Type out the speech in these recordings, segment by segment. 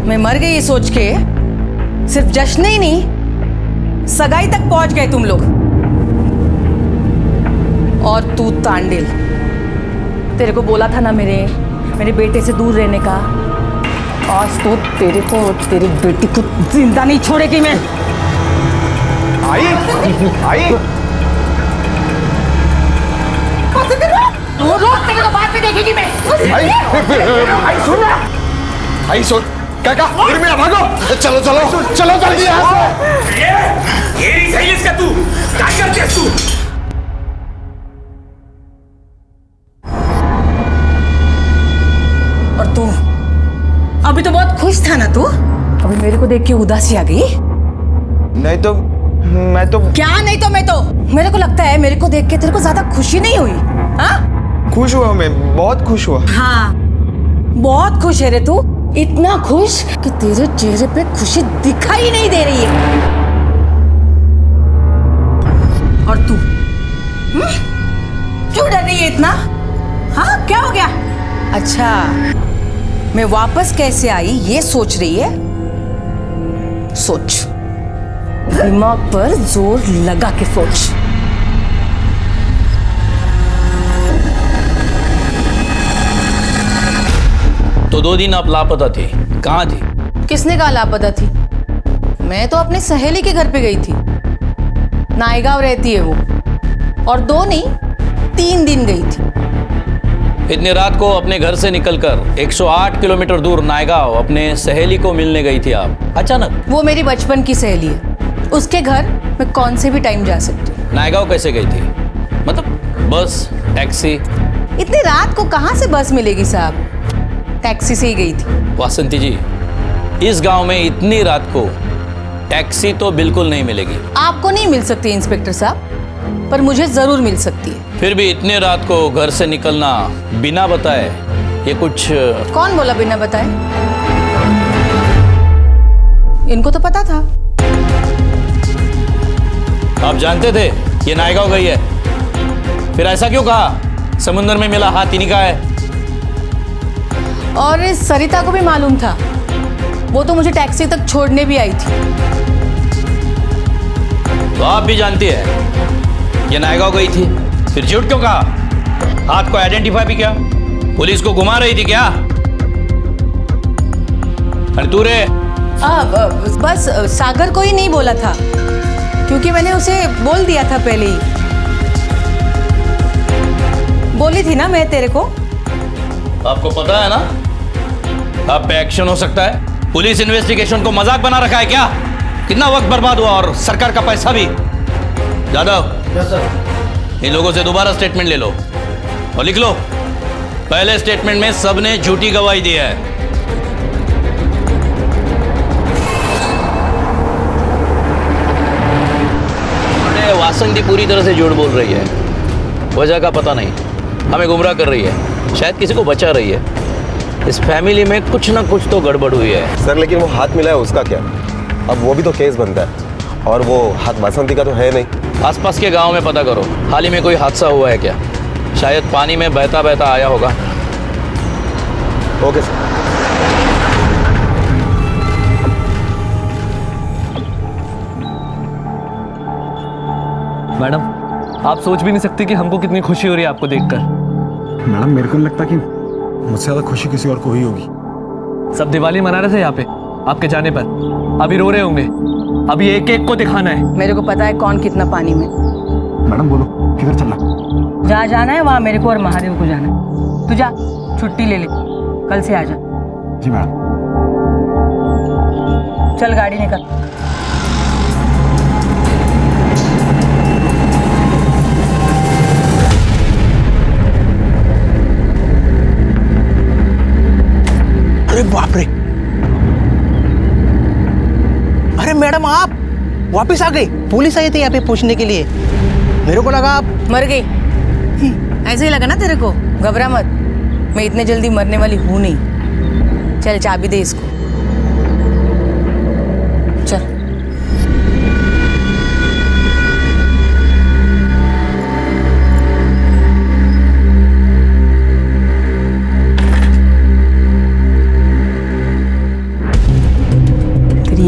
मैं मर गई ये सोच के सिर्फ जश्न ही नहीं, सगाई तक पहुंच गए तुम लोग। और तू तांडिल, तेरे को बोला था ना मेरे बेटे से दूर रहने का। आज तो तेरे को और तेरी बेटी को जिंदा नहीं छोड़ेगी मैं। आई तू रोज तेरे को बाद में देखेगी मैं। आई सुन ना, आई सुन काका, उर्मिला भागो, चलो चलो चलो जल्दी यहाँ से। ये नहीं सही इसका, तू क्या करते तू? और तू अभी तो बहुत खुश था ना तू, अभी मेरे को देख के उदासी आ गई। नहीं तो मैं तो क्या नहीं तो मैं तो, मेरे को लगता है मेरे को देख के तेरे को ज्यादा खुशी नहीं हुई। हाँ खुश हुआ, मैं बहुत खुश हुआ। हाँ बहुत खुश है रे तू, इतना खुश कि तेरे चेहरे पे खुशी दिखाई नहीं दे रही है। और तू क्यों डर रही है इतना? हाँ क्या हो गया? अच्छा मैं वापस कैसे आई ये सोच रही है? सोच, दिमाग पर जोर लगा के सोच। तो 2 दिन आप लापता थी, कहाँ थी? किसने कहा लापता थी? मैं तो अपनी सहेली के घर पे गई थी, नायगांव रहती है वो, और 2 नहीं 3 दिन गई थी। इतनी रात को अपने घर से निकलकर 108 किलोमीटर दूर नायगांव अपने सहेली को मिलने गई थी आप अचानक? वो मेरी बचपन की सहेली है, उसके घर मैं कौन से भी टाइम जा सकती हूँ। नायगांव कैसे गई थी? मतलब बस, टैक्सी? इतनी रात को कहाँ से बस मिलेगी साहब, टैक्सी से ही गई थी। वासंती जी, इस गांव में इतनी रात को टैक्सी तो बिल्कुल नहीं मिलेगी। आपको नहीं मिल सकती इंस्पेक्टर साहब, पर मुझे जरूर मिल सकती है। फिर भी इतने रात को घर से निकलना बिना बताए, ये कुछ... कौन बोला बिना बताए? इनको तो पता था। आप जानते थे ये नायगांव गई है, फिर ऐसा क्यों कहा? समुद्र में मिला हाथ इन्हीं का है। और इस सरिता को भी मालूम था, वो तो मुझे टैक्सी तक छोड़ने भी आई थी। तो आप भी जानती है ये नायगांव गई थी, फिर झूठ क्यों कहा? हाथ को आइडेंटिफाई भी किया? पुलिस को घुमा रही थी क्या? अरे तू रे, बस सागर को ही नहीं बोला था, क्योंकि मैंने उसे बोल दिया था पहले ही। बोली थी ना मैं तेरे को। आपको पता है ना आप पे एक्शन हो सकता है। पुलिस इन्वेस्टिगेशन को मजाक बना रखा है क्या? कितना वक्त बर्बाद हुआ और सरकार का पैसा भी। यादव, इन लोगों से दोबारा स्टेटमेंट ले लो और लिख लो, पहले स्टेटमेंट में सबने झूठी गवाही दी है। वासंती पूरी तरह से झूठ बोल रही है, वजह का पता नहीं, हमें गुमराह कर रही है, शायद किसी को बचा रही है। इस फैमिली में कुछ ना कुछ तो गड़बड़ हुई है। सर लेकिन वो हाथ मिला है उसका क्या? अब वो भी तो केस बनता है, और वो हाथ वासंती का तो है नहीं। आसपास के गांव में पता करो, हाल ही में कोई हादसा हुआ है क्या? शायद पानी में बहता बहता आया होगा। Okay sir. मैडम, आप सोच भी नहीं सकती कि हमको कितनी खुशी हो रही है आपको देखकर। मैडम मेरे को नहीं लगता कि मुझसे ज़्यादा खुशी किसी और को ही होगी। सब दिवाली मना रहे थे यहाँ पे आपके जाने पर, अभी रो रहे होंगे। अभी एक एक को दिखाना है। मेरे को पता है कौन कितना पानी में। मैडम बोलो किधर चलना? जहाँ जाना है वहाँ मेरे को और महादेव को जाना है। तू जा, छुट्टी ले ले, कल से आ जा। जी मैडम। चल गाड़ी निकल। अरे बाप रे, अरे मैडम आप वापस आ गई? पुलिस आई थी यहाँ पे पूछने के लिए, मेरे को लगा आप मर गई। ऐसे ही लगा ना तेरे को? घबरा मत, मैं इतने जल्दी मरने वाली हूं नहीं। चल चाबी दे इसको, चल।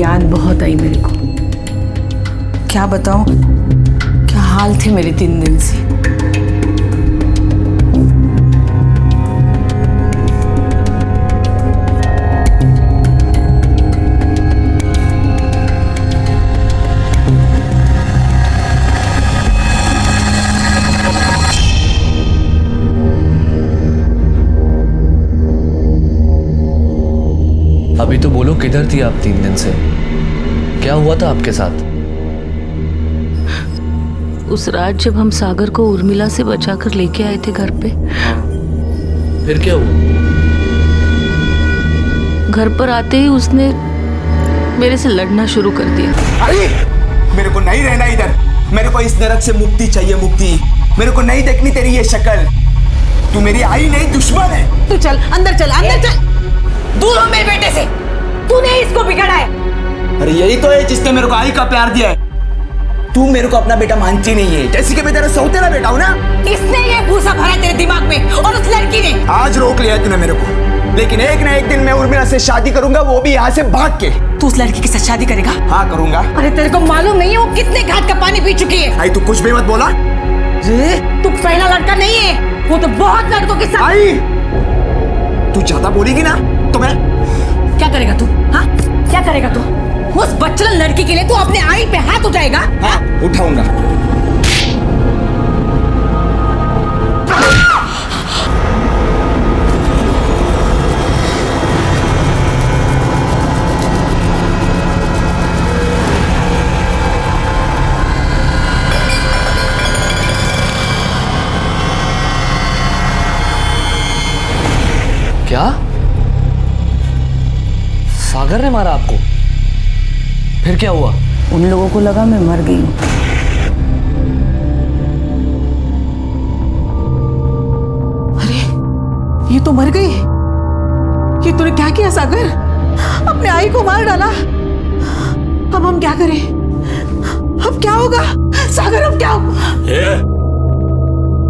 याद बहुत आई मेरे को। क्या बताऊं क्या हाल थे मेरे 3 दिन से। अभी तो बोलो किधर थी आप 3 दिन से? क्या हुआ था आपके साथ? उस रात जब हम सागर को उर्मिला से बचाकर लेके आए थे घर पे, फिर क्या हुआ? घर पर आते ही उसने मेरे से लड़ना शुरू कर दिया। अरे मेरे को नहीं रहना इधर, मेरे को इस नरक से मुक्ति चाहिए, मुक्ति। मेरे को नहीं देखनी तेरी ये शक्ल। तू मेरी आई नहीं दुश्मन है। तू चल अंदर, चल अंदर चल, दूर हो मेरे बेटे से। तूने इसको बिगाड़ा है। अरे यही तो है जिसने मेरे को आई का प्यार दिया है। तू मेरे को अपना बेटा मानती नहीं है, जैसे कि मैं तेरा सौतेला बेटा हूं ना। इसने ये भूसा भरा तेरे दिमाग में और उस लड़की ने। आज रोक लिया तूने मेरे को, लेकिन एक ना एक दिन मैं उर्मिला से शादी करूंगा, वो भी यहाँ से भाग के। तू उस लड़की के साथ शादी करेगा? हाँ करूंगा। अरे तेरे को मालूम नहीं है वो कितने घाट का पानी पी चुकी है? आई तू कुछ भी मत बोला। तू पहला लड़का नहीं है, वो तो बहुत लड़कों के साथ। आई तू ज्यादा बोलेगी ना तो मैं। क्या करेगा तू? हाँ क्या करेगा तू? उस बच्चन लड़की के लिए तू अपने आई पे हाथ उठाएगा? हाँ उठाऊंगा। क्या? सागर ने मारा आपको? फिर क्या हुआ? उन लोगों को लगा मैं मर गई हूँ। अरे ये तो मर गई। ये तूने क्या किया सागर? अपने आई को मार डाला। अब हम क्या करें? अब क्या होगा सागर? अब क्या होगा?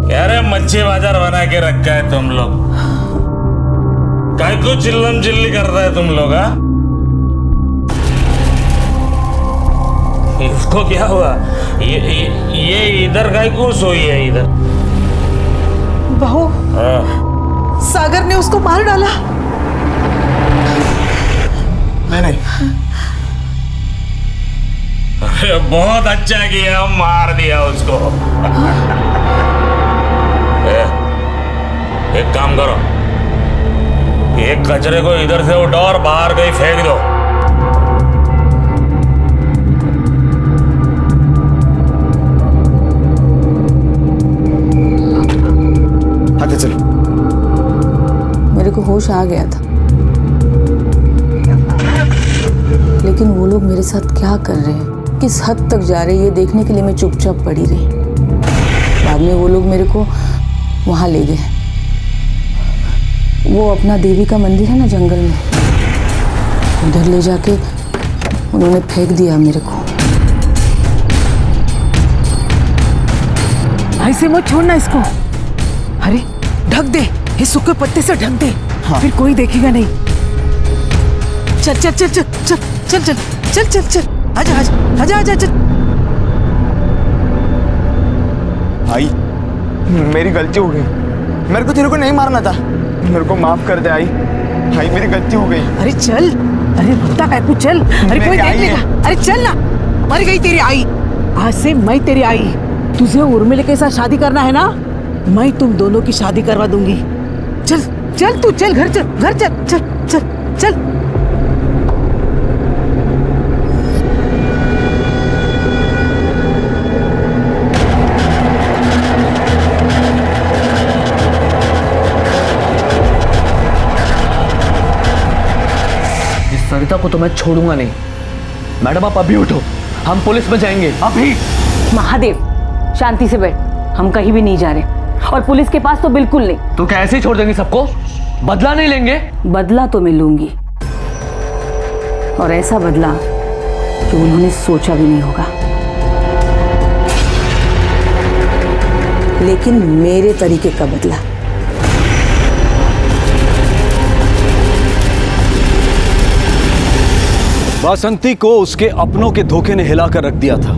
क्या रे मच्छी बाजार बना के रखा है तुम लोग? काय को चिल्लम चिल्ली कर रहा है तुम लोग? हाँ इसको क्या हुआ? ये इधर काय को सोई है इधर? बहू सागर ने उसको मार डाला। नहीं अरे बहुत अच्छा किया, मार दिया उसको। एक काम करो, एक कचरे को इधर से उठाओ और बाहर कहीं फेंक दो। आगे चलो। मेरे को होश आ गया था, लेकिन वो लोग मेरे साथ क्या कर रहे हैं, किस हद तक जा रहे हैं, ये देखने के लिए मैं चुपचाप पड़ी रही। बाद में वो लोग मेरे को वहाँ ले गए। वो अपना देवी का मंदिर है ना जंगल में, उधर ले जाके उन्होंने फेंक दिया मेरे को। ऐसे मत छोड़ना इसको। अरे ढक दे, इस सूखे पत्ते से ढक दे। हाँ। फिर कोई देखेगा नहीं। चल चल चल चल चल चल चल चल चल चल आजा आजा आजा आजा चल। आई मेरी गलती हो गई, मेरे को तेरे को नहीं मारना था, मेरे को माफ कर दे आई। आई मेरी गलती हो गई। अरे चल, अरे रुकता है तू, चल। अरे कोई देख लेगा। अरे चल ना, मर गई तेरी आई। आज से मैं तेरी आई। तुझे उर्मिला के साथ शादी करना है ना, मैं तुम दोनों की शादी करवा दूंगी। चल चल तू चल, घर चल, घर चल, चल चल चल। सरिता को तो मैं छोड़ूंगा नहीं। मैडम आप अभी उठो, हम पुलिस में जाएंगे अभी। महादेव शांति से बैठ, हम कहीं भी नहीं जा रहे और पुलिस के पास तो बिल्कुल नहीं। तो क्या ऐसे ही छोड़ देंगे सबको? बदला नहीं लेंगे? बदला तो मैं लूंगी, और ऐसा बदला जो उन्होंने सोचा भी नहीं होगा, लेकिन मेरे तरीके का बदला। वासंती को उसके अपनों के धोखे ने हिलाकर रख दिया था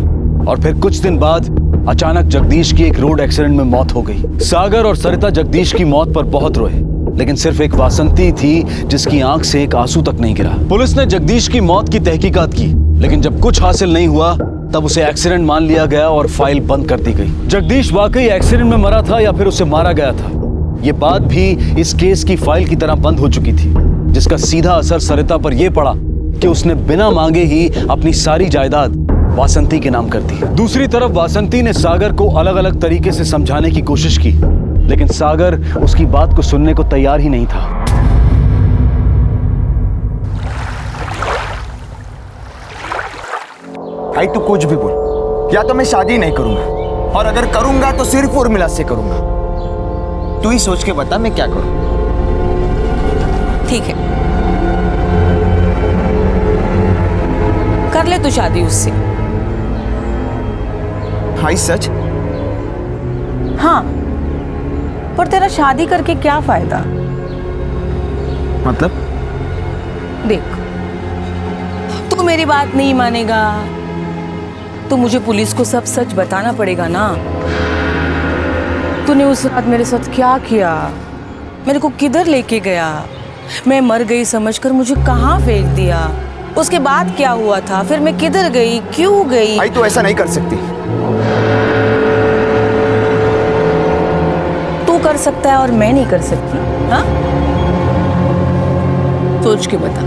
और फिर कुछ दिन बाद अचानक जगदीश की एक रोड एक्सीडेंट में मौत हो गई। सागर और सरिता जगदीश की मौत पर बहुत रोए, लेकिन सिर्फ एक वासंती थी जिसकी आंख से एक आंसू तक नहीं गिरा। पुलिस ने जगदीश की मौत की तहकीकात की, लेकिन जब कुछ हासिल नहीं हुआ तब उसे एक्सीडेंट मान लिया गया और फाइल बंद कर दी गई। जगदीश वाकई एक्सीडेंट में मरा था या फिर उसे मारा गया था, ये बात भी इस केस की फाइल की तरह बंद हो चुकी थी, जिसका सीधा असर सरिता पर यह पड़ा कि उसने बिना मांगे ही अपनी सारी जायदाद वासंती के नाम कर दी। दूसरी तरफ वासंती ने सागर को अलग अलग तरीके से समझाने की कोशिश की, लेकिन सागर उसकी बात को सुनने को तैयार ही नहीं था। भाई तू कुछ भी बोल, या तो मैं शादी नहीं करूंगा, और अगर करूंगा तो सिर्फ उर्मिला से करूंगा। तू ही सोच के बता मैं क्या करूं। ठीक है, कर ले तू शादी उससे। भाई सच? हाँ, पर तेरा शादी करके क्या फायदा? मतलब? देख, तू मेरी बात नहीं मानेगा तो मुझे पुलिस को सब सच बताना पड़ेगा ना। तूने उस रात मेरे साथ क्या किया, मेरे को किधर लेके गया, मैं मर गई समझकर मुझे कहाँ फेंक दिया, उसके बाद क्या हुआ था, फिर मैं किधर गई, क्यों गई। भाई तू ऐसा नहीं कर सकती। तू कर सकता है और मैं नहीं कर सकती? हाँ, सोच के बता,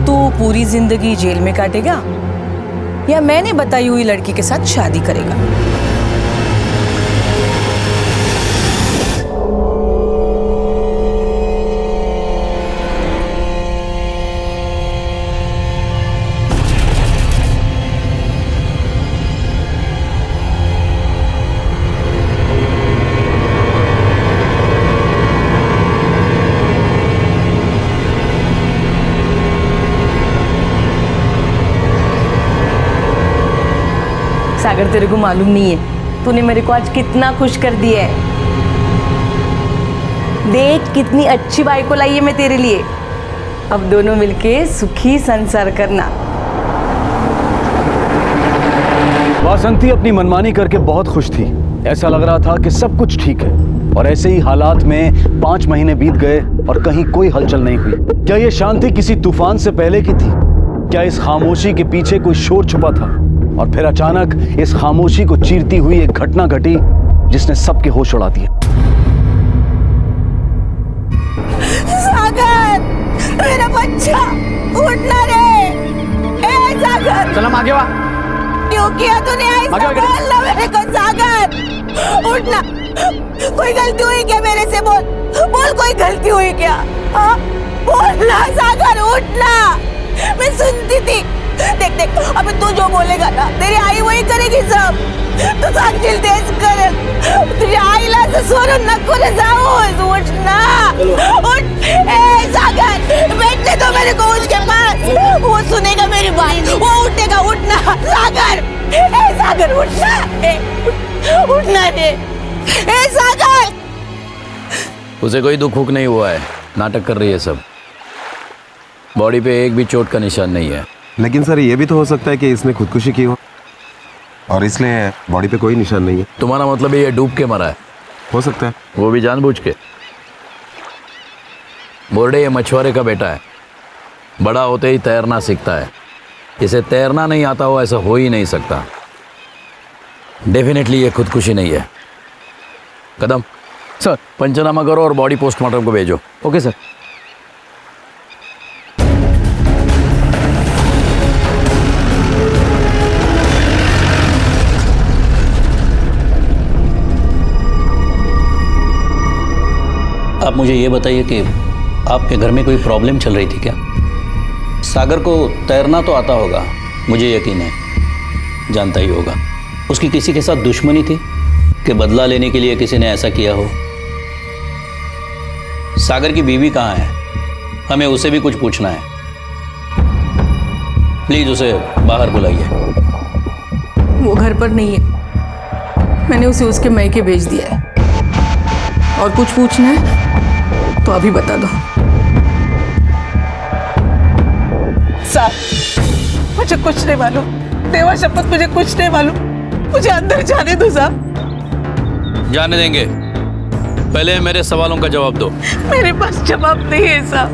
तू पूरी जिंदगी जेल में काटेगा या मैंने बताई हुई लड़की के साथ शादी करेगा? सागर, तेरे को मालूम नहीं है तूने मेरे को आज कितना खुश कर दिया है। देख कितनी अच्छी बाई को लाई है मैं तेरे लिए। अब दोनों मिलके सुखी संसार करना। वासंती अपनी मनमानी करके बहुत खुश थी। ऐसा लग रहा था कि सब कुछ ठीक है, और ऐसे ही हालात में 5 महीने बीत गए और कहीं कोई हलचल नहीं हुई। क्या ये शांति किसी तूफान से पहले की थी? क्या इस खामोशी के पीछे कोई शोर छुपा था? और फिर अचानक इस खामोशी को चीरती हुई एक घटना घटी जिसने सबके होश उड़ा दिए। सागर, मेरा बच्चा, उठना रे। ए सागर, चल हम आगे वा। क्यों किया तूने ऐसा? बोल ना मेरे को सागर, उठना। कोई गलती हुई क्या मेरे से? बोल बोल, कोई गलती हुई क्या? हाँ बोल ना सागर, उठना। मैं सुनती थी। देख देख, अबे तू जो बोलेगा ना तेरी आई वही करेगी सब। तू साक्षी तेज कर, तुझे आईला से सोनू नको रे जाओ। उठ ना, उठ। ए सागर, बैठने दो मेरे को उसके पास, वो सुनेगा मेरी बात, वो उठेगा। उठना सागर, ए सागर उठना, उठना रे। ए सागर, उसे कोई दुख हुक नहीं हुआ है, नाटक कर रही है सब। बॉडी पे एक भी चोट का निशान नहीं है। लेकिन सर ये भी तो हो सकता है कि इसने खुदकुशी की हो और इसलिए बॉडी पे कोई निशान नहीं है। तुम्हारा मतलब ये डूब के मरा है? हो सकता है। वो भी जानबूझ के? बोर्डे ये मछुआरे का बेटा है, बड़ा होते ही तैरना सीखता है। इसे तैरना नहीं आता हो ऐसा हो ही नहीं सकता। डेफिनेटली ये खुदकुशी नहीं है। कदम सर, पंचनामा करो और बॉडी पोस्टमार्टम को भेजो। Okay sir. आप मुझे ये बताइए कि आपके घर में कोई प्रॉब्लम चल रही थी क्या? सागर को तैरना तो आता होगा, मुझे यकीन है, जानता ही होगा। उसकी किसी के साथ दुश्मनी थी कि बदला लेने के लिए किसी ने ऐसा किया हो? सागर की बीवी कहाँ है? हमें उसे भी कुछ पूछना है। प्लीज उसे बाहर बुलाइए। वो घर पर नहीं है, मैंने उसे उसके मैके भेज दिया है। और कुछ पूछना है तो अभी बता दो। साहब मुझे कुछ नहीं मालूम, देवा शपथ मुझे कुछ नहीं मालूम, मुझे अंदर जाने दो साहब। जाने देंगे, पहले मेरे सवालों का जवाब दो। मेरे पास जवाब नहीं है साहब,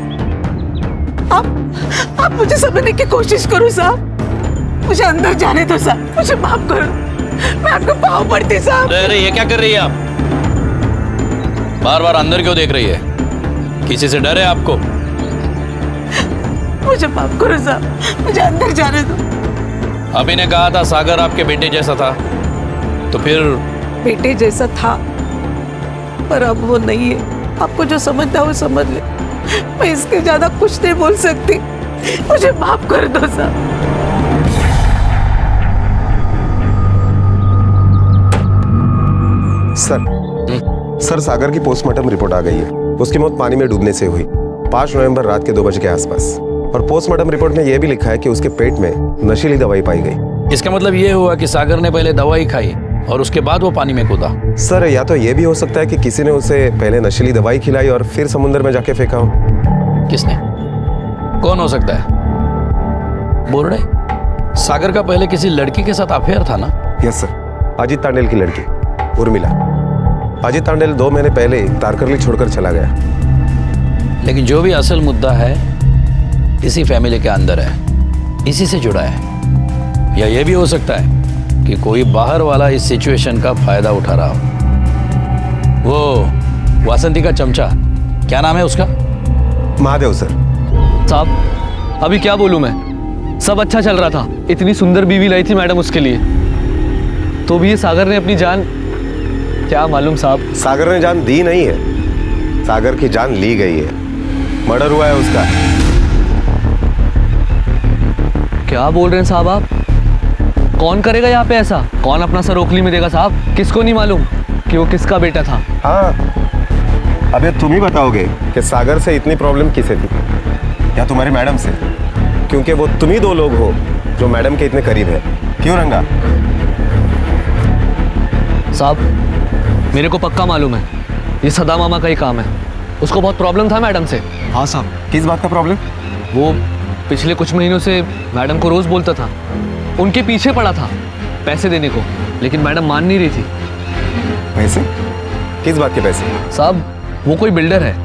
आप मुझे समझने की कोशिश करो साहब, मुझे अंदर जाने दो साहब, मुझे माफ करो, मैं आपको पाँव पड़ती साहब। अरे ये क्या कर रही है आप? बार बार अंदर क्यों देख रही है? किसी से डर है आपको? मुझे माफ करो साहब, मुझे अंदर जाने दो। अभी ने कहा था सागर आपके बेटे जैसा था, तो फिर? बेटे जैसा था, पर अब वो नहीं है। आपको जो समझना वो समझ ले, मैं इसके ज्यादा कुछ नहीं बोल सकती, मुझे माफ कर दो साहब। सर सागर की पोस्टमार्टम रिपोर्ट आ गई है। उसकी मौत पानी में डूबने से हुई 5 नवंबर रात के 2 बजे के आसपास। और पोस्टमार्टम रिपोर्ट में यह भी लिखा है कि उसके पेट में नशीली दवाई पाई गई। इसका मतलब ये हुआ कि सागर ने पहले दवाई खाई और उसके बाद वो पानी में कूदा। सर या तो ये भी हो सकता है कि किसी ने उसे पहले नशीली दवाई खिलाई और फिर समुद्र में जाके फेंका हो। किसने? कौन हो सकता है? बोल रहे सागर का पहले किसी लड़की के साथ अफेयर था ना? यस सर, अजीत तांडेल की लड़की उर्मिला। अजीत तांडेल 2 महीने पहले तारकर्ली छोड़कर चला गया। लेकिन जो भी असल मुद्दा है इसी फैमिली के अंदर है, इसी से जुड़ा है। या ये भी हो सकता है कि कोई बाहर वाला इस सिचुएशन का फायदा उठा रहा हो। वो वासंती का चमचा, क्या नाम है उसका? महादेव सर। साहब अभी क्या बोलूं मैं, सब अच्छा चल रहा था, इतनी सुंदर बीवी लाई थी मैडम उसके लिए, तो भी ये सागर ने अपनी जान, क्या मालूम साहब। सागर ने जान दी नहीं है, सागर की जान ली गई है। मर्डर हुआ है उसका। क्या बोल रहे हैं साहब आप? कौन करेगा यहाँ पे ऐसा? कौन अपना सर ओखली में देगा साहब? किसको नहीं मालूम कि वो किसका बेटा था? हाँ, अब ये तुम ही बताओगे कि सागर से इतनी प्रॉब्लम किसे थी, या तुम्हारी मैडम से? क्योंकि वो तुम ही 2 लोग हो जो मैडम के इतने करीब है। क्यों रंगा? साहब मेरे को पक्का मालूम है ये सदा मामा का ही काम है। उसको बहुत प्रॉब्लम था मैडम से। हाँ साहब, किस बात का प्रॉब्लम? वो पिछले कुछ महीनों से मैडम को रोज बोलता था, उनके पीछे पड़ा था पैसे देने को, लेकिन मैडम मान नहीं रही थी। पैसे? किस बात के पैसे? साहब वो कोई बिल्डर है,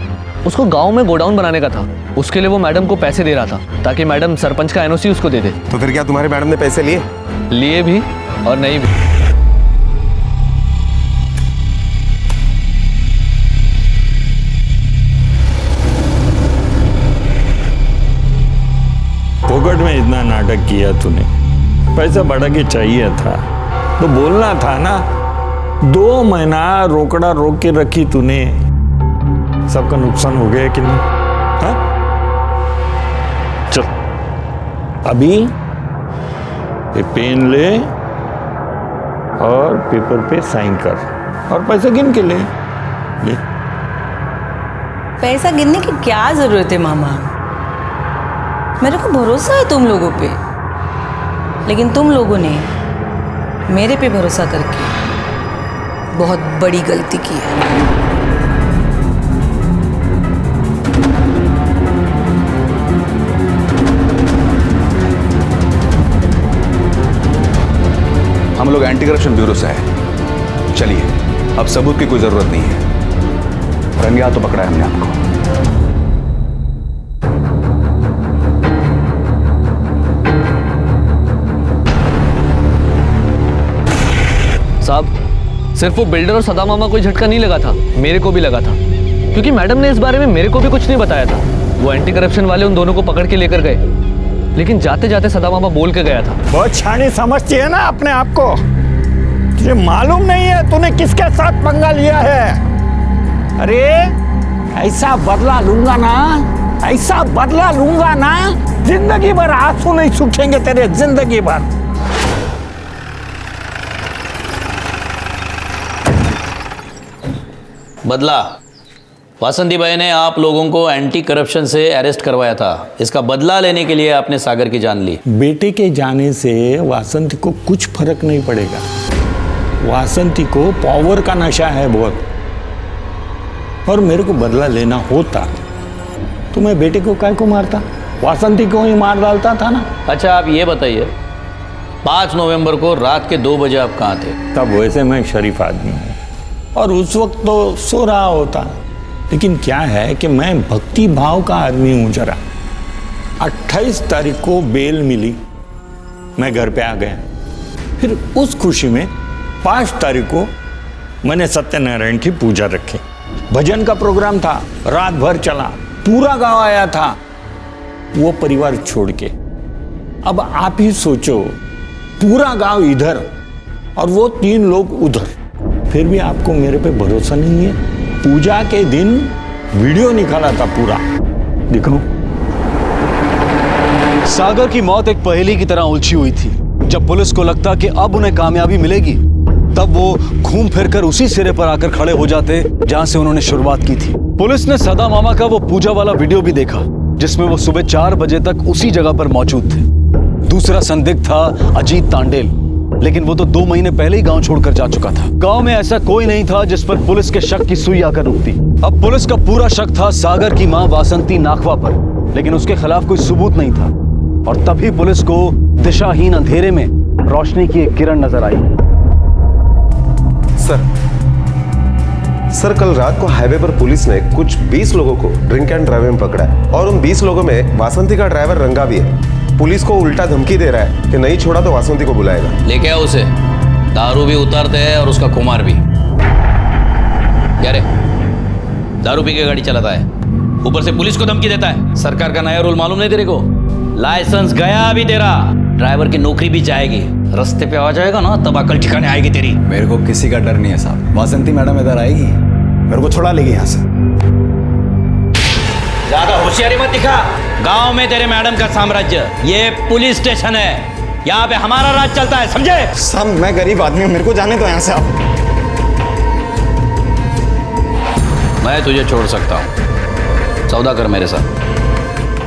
उसको गांव में गोडाउन बनाने का था, उसके लिए वो मैडम को पैसे दे रहा था ताकि मैडम सरपंच का एनओसी उसको दे दे। तो फिर क्या तुम्हारे मैडम ने पैसे लिए? लिए भी और नहीं भी। फोकट में इतना नाटक किया तूने, पैसा बढ़ा के चाहिए था तो बोलना था ना। 2 महीना रोकड़ा रोक के रखी तूने, सबका नुकसान हो गया कि नहीं? हाँ? चल अभी ये पेन ले और पेपर पे साइन कर और पैसा गिन के ले। पैसा गिनने की क्या जरूरत है मामा? मेरे को भरोसा है तुम लोगों पे, लेकिन तुम लोगों ने मेरे पे भरोसा करके बहुत बड़ी गलती की है। हम लोग एंटी करप्शन ब्यूरो से हैं। चलिए, अब सबूत की कोई जरूरत नहीं है। रंगे हाथों पकड़ा है हमने आपको। साहब सिर्फ वो बिल्डर और सदा मामा को झटका नहीं लगा था, मेरे को भी लगा था, क्योंकि मैडम ने इस बारे में मेरे को भी कुछ नहीं बताया था। वो एंटी करप्शन वाले उन दोनों को पकड़ के लेकर गए, लेकिन जाते जाते सदा मामा बोल के गया था। बहुत छानी समझती है ना अपने आप को। तुझे मालूम नहीं है तूने किसके साथ पंगा लिया है? अरे ऐसा बदला लूंगा ना, ऐसा बदला लूंगा ना, जिंदगी भर आंसू नहीं सूखेंगे तेरे, जिंदगी भर। बदला? वासंती भाई ने आप लोगों को एंटी करप्शन से अरेस्ट करवाया था, इसका बदला लेने के लिए आपने सागर की जान ली। बेटे के जाने से वासंती को कुछ फर्क नहीं पड़ेगा। वासंती को पावर का नशा है बहुत, और मेरे को बदला लेना होता तो मैं बेटे को काय को मारता? वासंती को ही मार डालता था ना। अच्छा आप ये बताइए, 5 नवंबर को रात के 2 बजे आप कहाँ थे? तब वैसे मैं शरीफ आदमी हूँ और उस वक्त तो सो रहा होता, लेकिन क्या है कि मैं भक्ति भाव का आदमी हूँ जरा। 28 तारीख को बेल मिली, मैं घर पे आ गया। फिर उस खुशी में 5 तारीख को मैंने सत्यनारायण की पूजा रखी। भजन का प्रोग्राम था, रात भर चला, पूरा गांव आया था वो परिवार छोड़ के। अब आप ही सोचो, पूरा गांव इधर और वो 3 लोग उधर, फिर भी आपको मेरे पे भरोसा नहीं है। पूजा के दिन वीडियो निकाला था पूरा, दिखाऊं? सागर की मौत एक पहेली की तरह उलझी हुई थी। जब पुलिस को लगता कि अब उन्हें कामयाबी मिलेगी, तब वो घूम फिरकर उसी सिरे पर आकर खड़े हो जाते जहां से उन्होंने शुरुआत की थी। पुलिस ने सदा मामा का वो पूजा वाला वीडियो भी देखा, जिसमें वो सुबह 4 बजे तक उसी जगह पर मौजूद थे। दूसरा संदिग्ध था अजीत तांडेल, लेकिन वो तो 2 महीने पहले ही गांव छोड़कर जा चुका था। गांव में ऐसा कोई नहीं था जिस पर पुलिस के शक की सुई आकर रुकती। अब पुलिस का पूरा शक था सागर की मां वासंती नाखवा पर, लेकिन उसके खिलाफ कोई सबूत नहीं था। और तभी पुलिस को दिशाहीन अंधेरे में रोशनी की एक किरण नजर आई। सर, कल रात को हाईवे पर पुलिस ने कुछ 20 लोगों को ड्रिंक एंड ड्राइव में पकड़ा है और उन 20 लोगों में वासंती का ड्राइवर रंगा भी है। पुलिस को उल्टा धमकी दे रहा है कि नहीं छोड़ा तो वासंती को बुलाएगा। लेके आओ उसे, दारू भी उतारते हैं और उसका कुमार भी। क्या रे, दारू पी के गाड़ी चलाता है, ऊपर से पुलिस को धमकी देता है। सरकार का नया रूल मालूम नहीं तेरे को? लाइसेंस गया अभी तेरा, ड्राइवर की नौकरी भी जाएगी। रास्ते पे आ जाएगा ना तब अकल ठिकाने आएगी तेरी। मेरे को किसी का डर नहीं है साहब, वासंती मैडम इधर आएगी, मेरे को छुड़ा लेगी यहाँ से। ज्यादा होशियारी मत दिखा। गांव में तेरे मैडम का साम्राज्य, ये पुलिस स्टेशन है, यहाँ पे हमारा राज चलता है, समझे? साहब मैं गरीब आदमी हूँ, मेरे को जाने दो यहाँ से आप। मैं तुझे छोड़ सकता हूँ, सौदा कर मेरे साथ,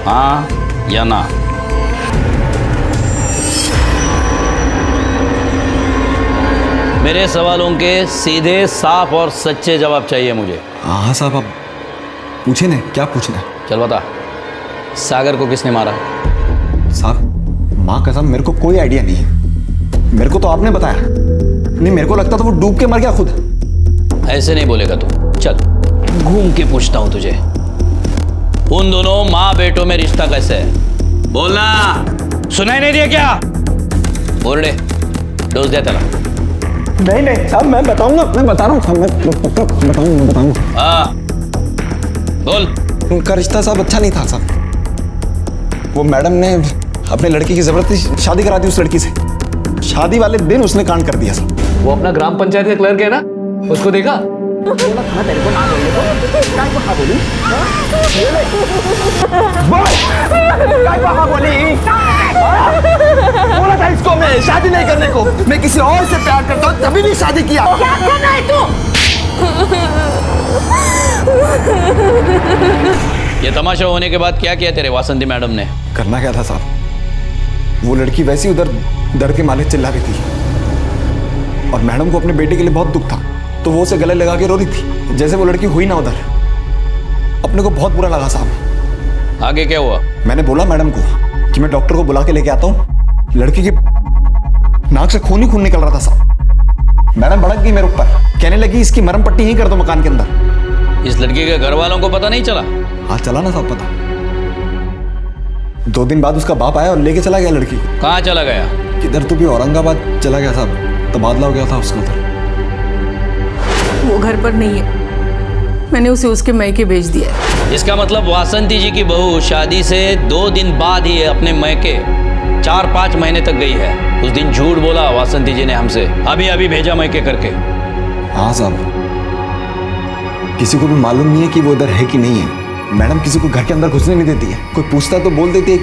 हाँ या ना? मेरे सवालों के सीधे, साफ और सच्चे जवाब चाहिए मुझे। हाँ साहब, आप पूछे ना, क्या पूछना है? चल बता, सागर को किसने मारा? साहब माँ कसम मेरे को कोई आइडिया नहीं है, मेरे को तो आपने बताया। नहीं, मेरे को लगता था वो डूब के मर गया खुद। ऐसे नहीं बोलेगा तू, चल घूम के पूछता हूं तुझे। उन दोनों माँ बेटों में रिश्ता कैसे है? बोलना, सुनाई नहीं दिया क्या? बोल दे, डोज दे तेरा। नहीं साहब मैं बताऊंगा, मैं बता रहा हूँ साहब, मैं बताऊंगा। हाँ बोल। उनका रिश्ता साहब अच्छा नहीं था साहब। वो मैडम ने अपने लड़की की जबरदस्ती शादी करा दी उस लड़की से। शादी वाले दिन उसने कांड कर दिया साहब। वो अपना ग्राम पंचायत का क्लर्क है ना, उसको देखा? बोला था इसको मैं शादी नहीं करने को, मैं किसी और से प्यार करता हूँ तभी भी शादी किया। क्या करना है तू? ये तमाशा होने के बाद क्या किया तेरे वासंती मैडम ने? करना क्या था साहब, वो लड़की वैसी उधर डर के मारे चिल्ला रही थी और मैडम को अपने बेटे के लिए बहुत दुख था, तो वो उसे गले लगा के रो रही थी जैसे वो लड़की हुई ना उधर। अपने को बहुत बुरा लगा साहब। आगे क्या हुआ? मैंने बोला मैडम को कि मैं डॉक्टर को बुला के लेके आता हूँ। लड़की की नाक से खून ही खून निकल रहा था साहब। मैडम भड़क गई मेरे ऊपर, कहने लगी इसकी मरहम पट्टी ही कर दो मकान के अंदर। इस लड़की के घर वालों को पता नहीं चला? हाँ चला ना साहब पता। 2 दिन बाद उसका बाप आया और लेके चला गया लड़की को। कहाँ चला गया? किधर तो भी औरंगाबाद चला गया साहब, तबादला हो गया था उसका उधर। वो घर पर नहीं है, मैंने उसे उसके मैके भेज दिया है। इसका मतलब वासंती जी की बहू शादी से 2 दिन बाद ही अपने मैके 4-5 महीने तक गई है। उस दिन झूठ बोला वासंती जी ने हमसे, अभी अभी भेजा मैके करके। हाँ साहब, किसी को भी मालूम नहीं है कि वो इधर है कि नहीं है। मैडम किसी को घर के अंदर घुसने नहीं देती है। कोई पूछता तो बोल देती है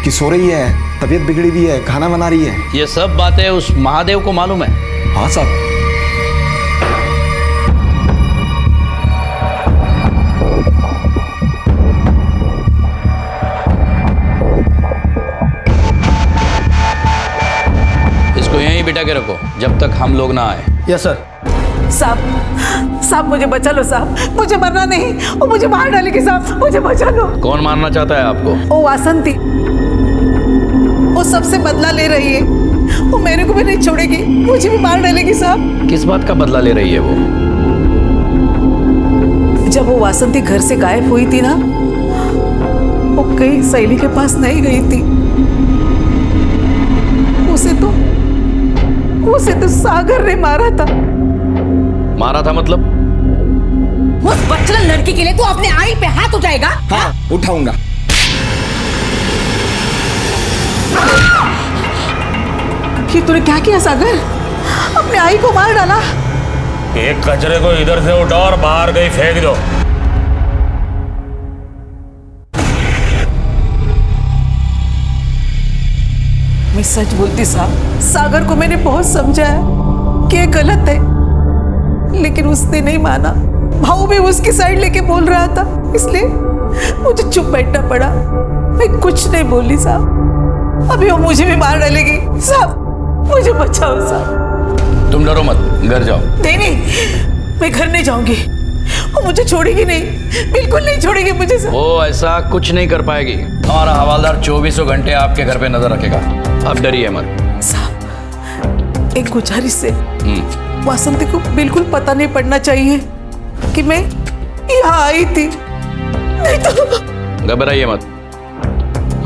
कि सो रही है, तबीयत बिगड़ी हुई है, खाना बना रही है। ये सब बातें उस महादेव को मालूम है? हाँ साहब। इसको यहीं बिठा के रखो जब तक हम लोग ना आए। Yes sir. साहब साहब मुझे बचा लो साहब, मुझे मरना नहीं, वो मुझे मार डालेगी साहब, मुझे बचा लो। कौन मारना चाहता है आपको? वो वासंती, वो सबसे बदला ले रही है, वो मेरे को भी नहीं छोड़ेगी, मुझे भी मार डालेगी साहब। किस बात का बदला ले रही है वो? जब वो वासंती घर से गायब हुई थी ना, वो कहीं सहेली के पास नहीं गई थी, उसे तो सागर ने मारा था। मारा था मतलब? उस बच्चल लड़की के लिए तू अपने आई पे हाथ उठाएगा? हाँ उठाऊंगा। कि तूने क्या किया सागर? अपने आई को मार डाला। एक कचरे को इधर से उठाओ और बाहर कहीं फेंक दो। मैं सच बोलती साहब, सागर को मैंने बहुत समझाया कि ये गलत है, लेकिन उसने नहीं माना। भाऊ भी उसकी साइड लेके बोल रहा था, इसलिए मुझे चुप बैठना पड़ा। मैं कुछ नहीं बोली साहब। अभी वो मुझे भी मार डालेगी साहब, मुझे बचाओ साहब। तुम डरो मत, घर जाओ। नहीं, मैं घर नहीं जाऊंगी, वो मुझे छोड़ेगी नहीं, बिल्कुल नहीं छोड़ेगी मुझे साहब। वो ऐसा कुछ नहीं कर पाएगी। हमारा हवालदार 24 घंटे आपके घर पे नजर रखेगा, आप डरिए मत। साहब एक गुजारिश से, वासंती को बिल्कुल पता नहीं पड़ना चाहिए कि मैं यहाँ आई थी, नहीं तो। घबराइए मत,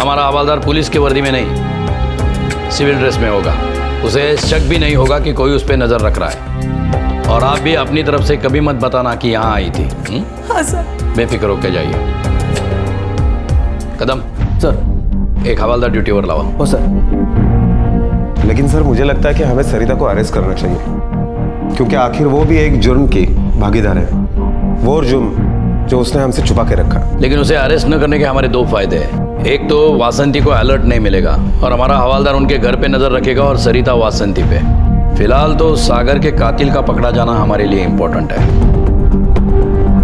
हमारा हवालदार पुलिस की वर्दी में नहीं, सिविल ड्रेस में होगा। उसे शक भी नहीं होगा कि कोई उस पर नजर रख रहा है। और आप भी अपनी तरफ से कभी मत बताना कि यहाँ आई थी। हाँ सर। बेफिक्र होके जाइए। कदम सर, एक हवालदार ड्यूटी पर लाओ। हो सर। लेकिन सर मुझे लगता है कि हमें सरिता को अरेस्ट करना चाहिए, क्योंकि आखिर वो भी एक जुर्म की भागीदार है, वो जुर्म जो उसने हमसे छुपा के रखा। लेकिन उसे अरेस्ट न करने के हमारे दो फायदे हैं। एक तो वासंती को अलर्ट नहीं मिलेगा और हमारा हवालदार उनके घर पे नजर रखेगा और सरिता वासंती पे। फिलहाल तो सागर के कातिल का पकड़ा जाना हमारे लिए इंपॉर्टेंट है।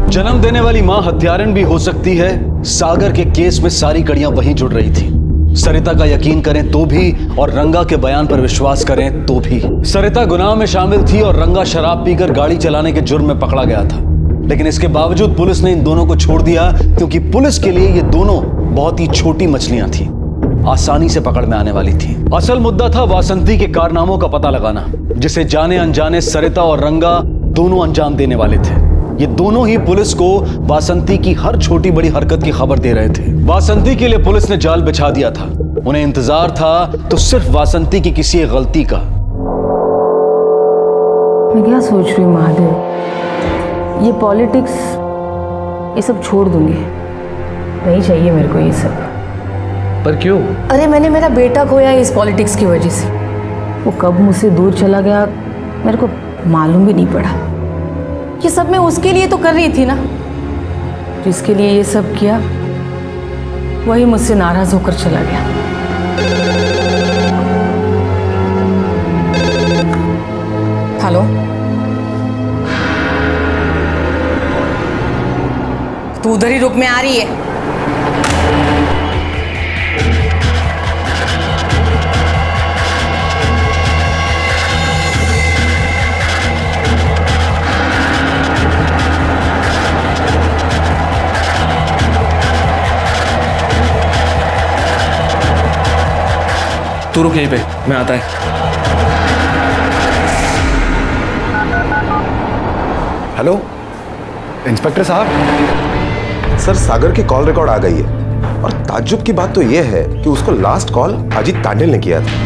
जन्म देने वाली मां हत्यारन भी हो सकती है। सागर के केस में सारी कड़ियां वहीं जुड़ रही थी। सरिता का यकीन करें तो भी और रंगा के बयान पर विश्वास करें तो भी। सरिता गुनाह में शामिल थी और रंगा शराब पीकर गाड़ी चलाने के जुर्म में पकड़ा गया था, लेकिन इसके बावजूद पुलिस ने इन दोनों को छोड़ दिया, क्योंकि पुलिस के लिए ये दोनों बहुत ही छोटी मछलियां थी, आसानी से पकड़ में आने वाली थी। असल मुद्दा था वासंती के कारनामों का पता लगाना, जिसे जाने अनजाने सरिता और रंगा दोनों अंजाम देने वाले थे। ये दोनों ही पुलिस को वासंती की हर छोटी बड़ी हरकत की खबर दे रहे थे। वासंती के लिए पुलिस ने जाल बिछा दिया था। उन्हें इंतजार था तो सिर्फ वासंती की किसी एक गलती का। मैं क्या सोच रही हूँ महादेव, ये पॉलिटिक्स ये सब छोड़ दूंगी, नहीं चाहिए मेरे को ये सब। पर क्यों? अरे मैंने मेरा बेटा खोया इस पॉलिटिक्स की वजह से। वो कब मुझसे दूर चला गया मेरे को मालूम भी नहीं पड़ा। ये सब मैं उसके लिए तो कर रही थी ना, जिसके लिए ये सब किया वही मुझसे नाराज होकर चला गया। हेलो, तू उधर ही रुक, में आ रही है। तू रुक यहीं पे, मैं आता है। हेलो इंस्पेक्टर साहब। सर सागर की कॉल रिकॉर्ड आ गई है और ताज्जुब की बात तो यह है कि उसको लास्ट कॉल अजीत तांडेल ने किया था।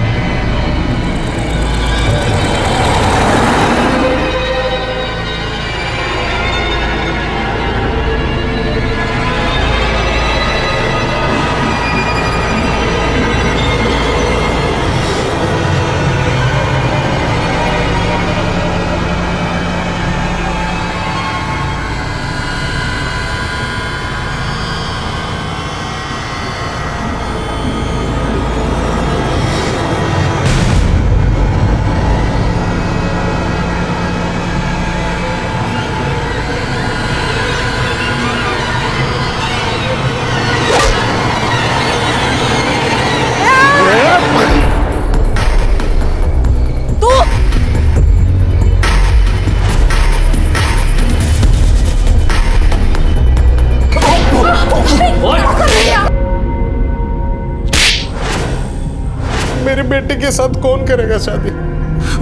मेरी बेटी के साथ कौन करेगा शादी?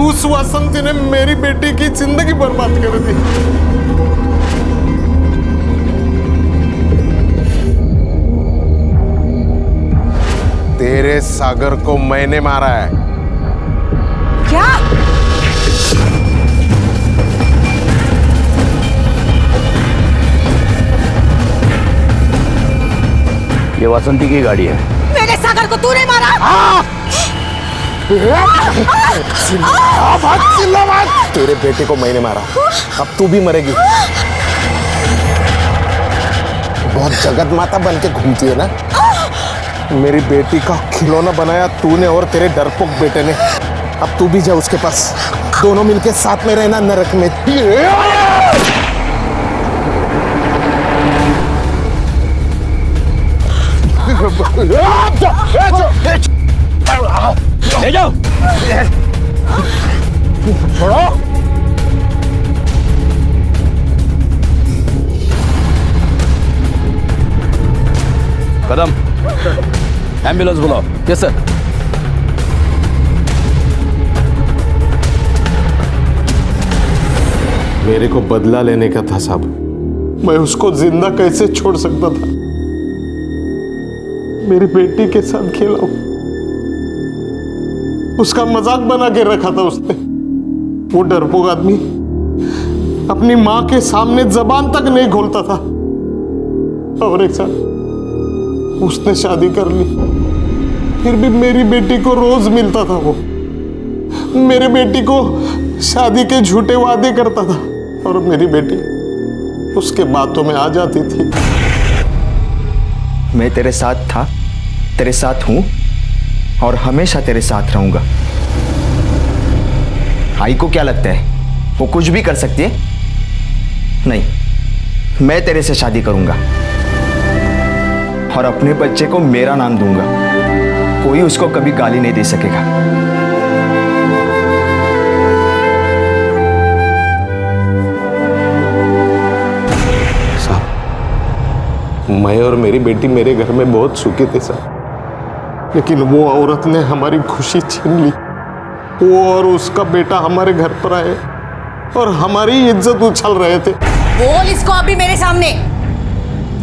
उस वासंती ने मेरी बेटी की जिंदगी बर्बाद कर दी। तेरे सागर को मैंने मारा है। क्या? ये वासंती की गाड़ी है। मेरे सागर को तूने मारा? चिल्ला मत। तेरे बेटे को मैंने मारा, अब तू भी मरेगी। बहुत जगत माता बन के घूमती है ना। मेरी बेटी का खिलौना बनाया तूने और तेरे डरपोक बेटे ने। अब तू भी जा उसके पास, दोनों मिलके साथ में रहना नरक में। ले जाओ। छोड़ो। कदम, एम्बुलेंस बुलाओ। Yes sir. मेरे को बदला लेने का था साहब, मैं उसको जिंदा कैसे छोड़ सकता था? मेरी बेटी के साथ खेला हूं, उसका मजाक बना के रखा था उसने। वो डरपोक आदमी अपनी मां के सामने जबान तक नहीं खोलता था। और एक साथ उसने शादी कर ली, फिर भी मेरी बेटी को रोज मिलता था। वो मेरी बेटी को शादी के झूठे वादे करता था और मेरी बेटी उसके बातों में आ जाती थी। मैं तेरे साथ था, तेरे साथ हूं और हमेशा तेरे साथ रहूंगा। आई को क्या लगता है वो कुछ भी कर सकती है? नहीं, मैं तेरे से शादी करूंगा और अपने बच्चे को मेरा नाम दूंगा। कोई उसको कभी गाली नहीं दे सकेगा। साहब, मैं और मेरी बेटी मेरे घर में बहुत सुखी थे साहब, लेकिन वो औरत ने हमारी खुशी छीन ली। वो और उसका बेटा हमारे घर पर आए और हमारी इज्जत उछल रहे थे। बोल इसको अभी मेरे सामने,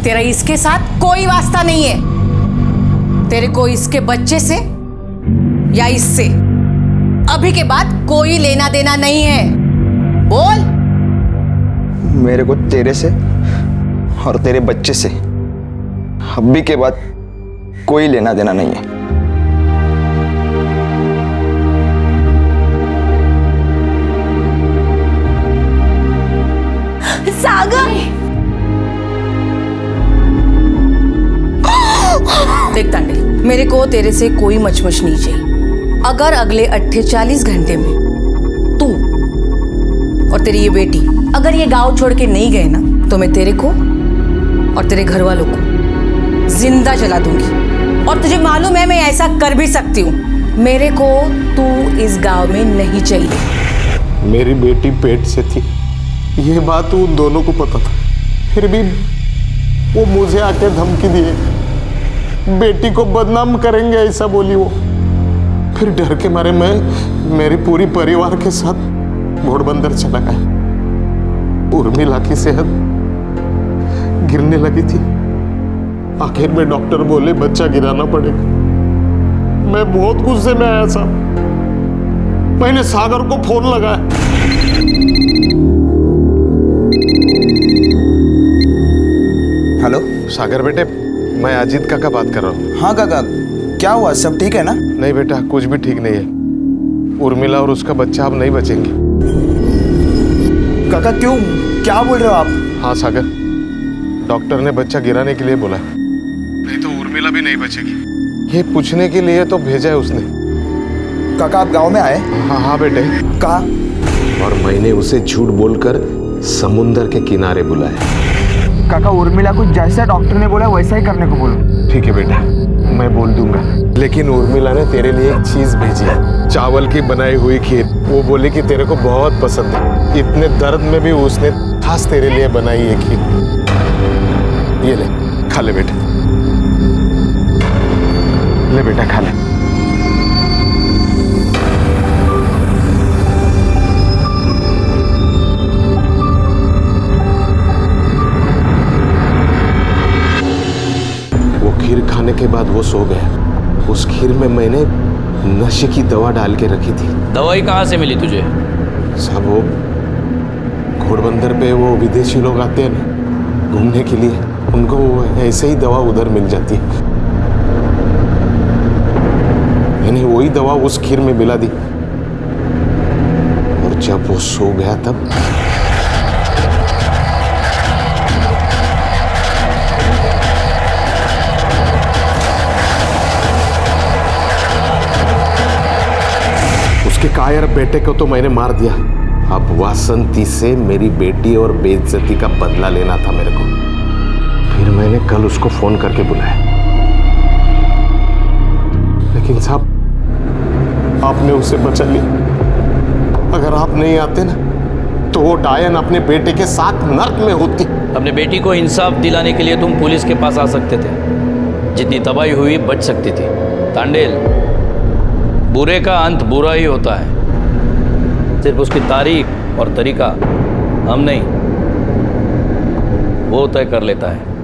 तेरा इसके साथ कोई वास्ता नहीं है। तेरे को इसके बच्चे से या इससे अभी के बाद कोई लेना देना नहीं है। बोल। मेरे को तेरे से और तेरे बच्चे से अभी के बाद कोई लेना देना नहीं है। सागर, देख तांडे, मेरे को तेरे से कोई मचमच नहीं चाहिए। अगर अगले 48 घंटे में तू और तेरी ये बेटी अगर ये गांव छोड़ के नहीं गए ना, तो मैं तेरे को और तेरे घर वालों को जिंदा जला दूंगी। और तुझे मालूम है मैं ऐसा कर भी सकती हूँ। मेरे को तू इस गांव में नहीं चाहिए। मेरी बेटी पेट से थी, ये बात उन दोनों को पता था, फिर भी वो मुझे आके धमकी दिए, बेटी को बदनाम करेंगे ऐसा बोली वो। फिर डर के मारे मैं मेरी पूरी परिवार के साथ घोड़बंदर चला गया। उर्मिला की सेहत गिरने लगी थी। आखिर में डॉक्टर बोले बच्चा गिराना पड़ेगा। मैं बहुत गुस्से में आया साहब। मैंने सागर को फोन लगाया। हेलो सागर बेटे, मैं अजीत काका बात कर रहा हूँ। हाँ काका, क्या हुआ? सब ठीक है ना? नहीं बेटा, कुछ भी ठीक नहीं है। उर्मिला और उसका बच्चा अब नहीं बचेंगे। काका क्यों, क्या बोल रहे हो आप? हाँ सागर, डॉक्टर ने बच्चा गिराने के लिए बोला, नहीं तो उर्मिला भी नहीं बचेगी। ये पूछने के लिए तो भेजा है उसने। काका आप गांव में आए? हाँ बेटे। कहा? और मैंने उसे झूठ बोलकर समुंदर के किनारे बुलाया। काका उर्मिला को जैसा डॉक्टर ने बोला वैसा ही करने को बोलो। ठीक है बेटा, मैं बोल दूंगा। लेकिन उर्मिला ने तेरे लिए एक चीज भेजी है, चावल की बनाई हुई खीर। वो बोली कि तेरे को बहुत पसंद है। इतने दर्द में भी उसने खास तेरे लिए बनाई है खीर। ये ले, खा ले बेटा। ले बेटा, खा ले। खीर खाने के बाद वो सो गया। उस खीर में मैंने नशे की दवा डाल के रखी थी। दवाई कहाँ से मिली तुझे? साहब वो घोड़बंदर पे वो विदेशी लोग आते हैं ना घूमने के लिए, उनको ऐसे ही दवा उधर मिल जाती है। मैंने वही दवा उस खीर में मिला दी और जब वो सो गया तब उसके कायर बेटे को तो मैंने मार दिया। अब वासंती से मेरी बेटी और बेइज्जती का बदला लेना था मेरे को। फिर मैंने कल उसको फोन करके बुलाया, लेकिन साहब आपने उसे बचा लिया। अगर आप नहीं आते ना तो वो डायन अपने बेटे के साथ नर्क में होती। अपने बेटी को इंसाफ दिलाने के लिए तुम पुलिस के पास आ सकते थे, जितनी तबाही हुई बच सकती थी। तांडेल, बुरे का अंत बुरा ही होता है, सिर्फ उसकी तारीख और तरीका हम नहीं, वो तय कर लेता है।